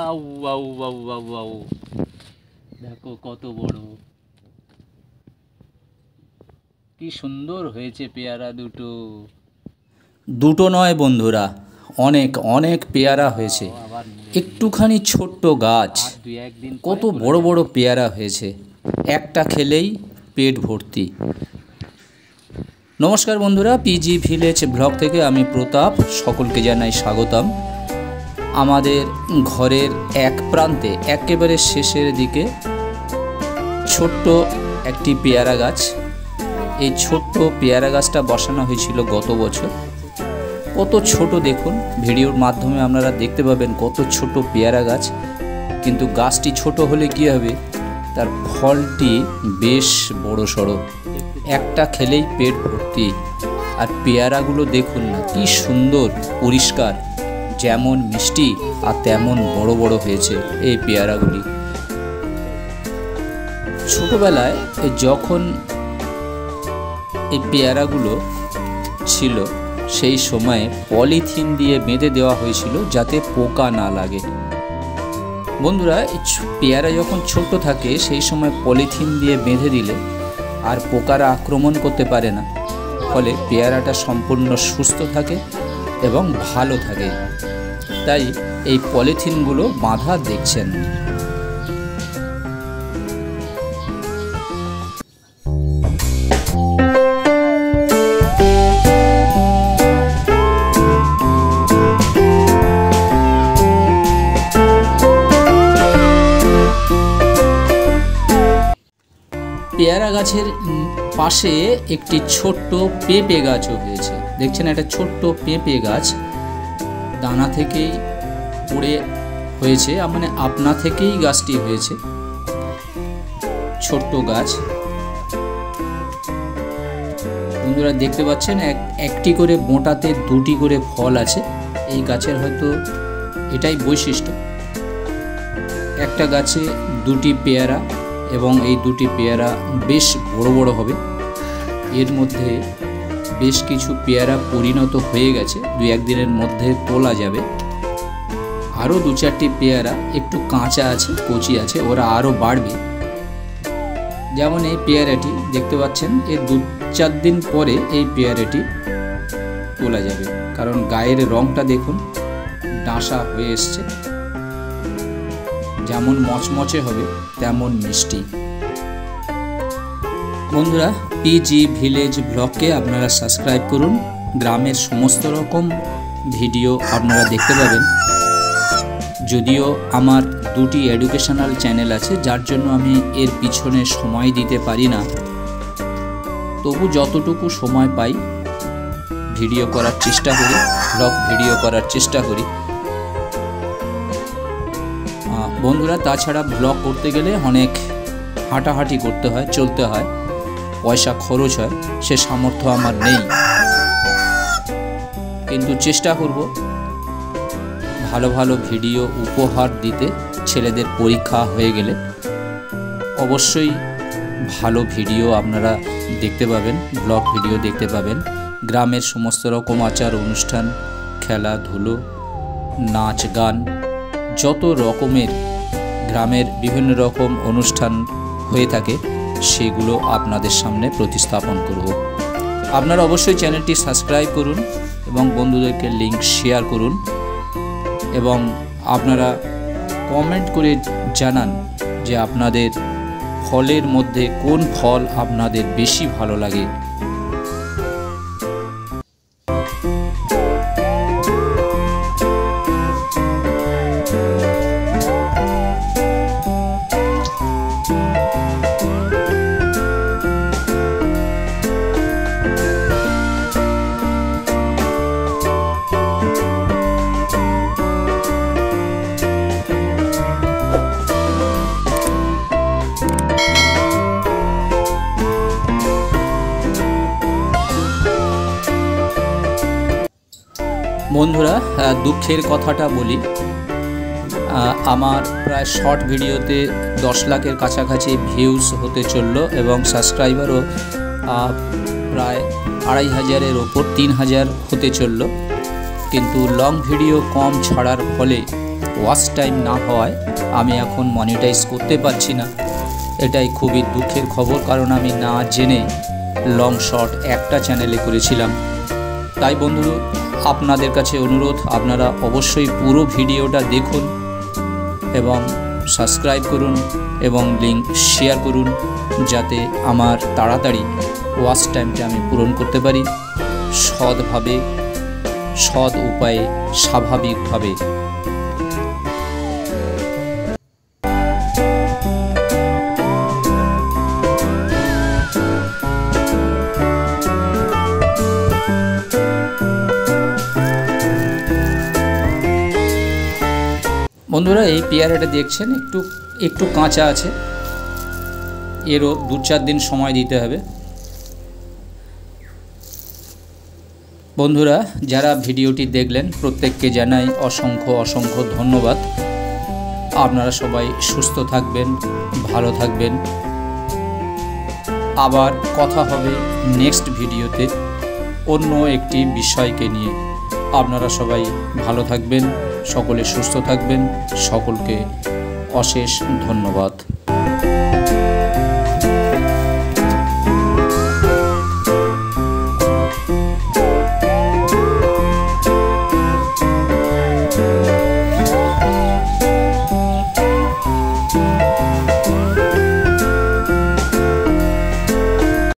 Wow wow wow wow wow, দেখো কত বড়, কি সুন্দর হয়েছে পেয়ারা দুটো। দুটো নয় বন্ধুরা, অনেক অনেক পেয়ারা হয়েছে। একটুখানি ছোট্ট গাছ, কত বড় বড় পেয়ারা হয়েছে, একটা খেলেই পেট ভর্তি। নমস্কার বন্ধুরা, পিজি ভিলেজ ব্লগ থেকে আমি প্রতাপ সকলকে জানাই স্বাগতম। আমাদের ঘরের এক প্রান্তে একেবারে শেষের দিকে ছোট্ট একটি পেয়ারা গাছ। এই ছোট্ট পেয়ারা গাছটা বসানো হয়েছিল গত বছর। কত ছোট দেখুন, ভিডিওর মাধ্যমে আপনারা দেখতে পাবেন কত ছোট পেয়ারা গাছ। কিন্তু গাছটি ছোট হলে কী হবে, তার ফলটি বেশ বড় সড়ো, একটা খেলেই পেট ভর্তি। আর পেয়ারাগুলো দেখুন না, কি সুন্দর পরিষ্কার, যেমন মিষ্টি আর তেমন বড় বড় হয়েছে এই পেয়ারাগুলি। ছোটবেলায় যখন এই পেয়ারাগুলো ছিল সেই সময়ে পলিথিন দিয়ে বেঁধে দেওয়া হয়েছিল যাতে পোকা না লাগে। বন্ধুরা, এই পেয়ারা যখন ছোট থাকে সেই সময় পলিথিন দিয়ে বেঁধে দিলে আর পোকারা আক্রমণ করতে পারে না, ফলে পেয়ারাটা সম্পূর্ণ সুস্থ থাকে এবং ভালো থাকে। তাই এই পলিথিনগুলো বাঁধা দেখছেন। পেয়ারা গাছের পাশে একটি ছোট্ট পেঁপে গাছও হয়েছে। দেখছেন, একটা ছোট্ট পেঁপে গাছ দানা থেকেই পড়ে হয়েছে, মানে আপনা থেকেই গাছটি হয়েছে। ছোট্ট গাছ বন্ধুরা দেখতে পাচ্ছেন, একটি করে বোঁটাতে দুটি করে ফল আছে। এই গাছের হয়তো এটাই বৈশিষ্ট্য, একটা গাছে দুটি পেয়ারা, এবং এই দুটি পেয়ারা বেশ বড় বড় হবে। এর মধ্যে বেশ কিছু পেয়ারা পরিণত হয়ে গেছে, দু একদিনের মধ্যে তোলা যাবে। আরও দু চারটি পেয়ারা একটু কাঁচা আছে, কচি আছে, ওরা আরও বাড়বে। যেমন এই পেয়ারাটি দেখতে পাচ্ছেন, এর 2-4 দিন পরে এই পেয়ারাটি তোলা যাবে, কারণ গায়ের রঙটা দেখুন ডাঁসা হয়ে এসছে, যেমন মচমচে হবে তেমন মিষ্টি। বন্ধুরা, পিজি ভিলেজ ব্লগকে আপনারা সাবস্ক্রাইব করুন, গ্রামের সমস্ত রকম ভিডিও আপনারা দেখতে পাবেন। যদিও আমার দুটি এডুকেশনাল চ্যানেল আছে, যার জন্য আমি এর পিছনে সময় দিতে পারি না, তবু যতটুকু সময় পাই ভিডিও করার চেষ্টা করি, ব্লগ ভিডিও করার চেষ্টা করি। বন্ধুরা, তাছাড়া ব্লগ করতে গেলে অনেক হাঁটাহাঁটি করতে হয়, চলতে হয়, পয়সা খরচ হয়, সে সামর্থ্য আমার নেই। কিন্তু চেষ্টা করব ভালো ভালো ভিডিও উপহার দিতে। ছেলেদের পরীক্ষা হয়ে গেলে অবশ্যই ভালো ভিডিও আপনারা দেখতে পাবেন, ব্লগ ভিডিও দেখতে পাবেন। গ্রামের সমস্ত রকম আচার অনুষ্ঠান, খেলাধুলো, নাচ গান, যত রকমের গ্রামের বিভিন্ন রকম অনুষ্ঠান হয়ে থাকে সেগুলো আপনাদের সামনে প্রতিস্থাপন করব। আপনারা অবশ্যই চ্যানেলটি সাবস্ক্রাইব করুন এবং বন্ধুদেরকে লিংক শেয়ার করুন, এবং আপনারা কমেন্ট করে জানান যে আপনাদের ফলের মধ্যে কোন ফল আপনাদের বেশি ভালো লাগে। বন্ধুরা, দুঃখের কথাটা বলি, আমার প্রায় শর্ট ভিডিওতে 10 লাখের কাছাকাছি ভিউজ হতে চললো এবং সাবস্ক্রাইবারও প্রায় 2500-এর ওপর 3000 হতে চললো। কিন্তু লং ভিডিও কম ছাড়ার ফলে ওয়াচ টাইম না হওয়ায় আমি এখন মনিটাইজ করতে পারছি না। এটাই খুবই দুঃখের খবর, কারণ আমি না জেনে লং শর্ট একটা চ্যানেলে করেছিলাম। তাই বন্ধু, আপনাদের কাছে অনুরোধ, আপনারা অবশ্যই পুরো ভিডিওটা দেখুন এবং সাবস্ক্রাইব করুন এবং লিঙ্ক শেয়ার করুন, যাতে আমার তাড়াতাড়ি ওয়াচ টাইমটা আমি পূরণ করতে পারি সৎভাবে, সৎ উপায়ে, স্বাভাবিকভাবে। বন্ধুরা, এই পেয়ারাটা দেখছেন একটু কাঁচা আছে, এরও 2-4 দিন সময় দিতে হবে। বন্ধুরা, যারা ভিডিওটি দেখলেন প্রত্যেককে জানাই অসংখ্য ধন্যবাদ। আপনারা সবাই সুস্থ থাকবেন, ভালো থাকবেন। আবার কথা হবে নেক্সট ভিডিওতে অন্য একটি বিষয়কে নিয়ে। আপনারা সবাই ভালো থাকবেন, সকলে সুস্থ থাকবেন। সকলকে অশেষ ধন্যবাদ।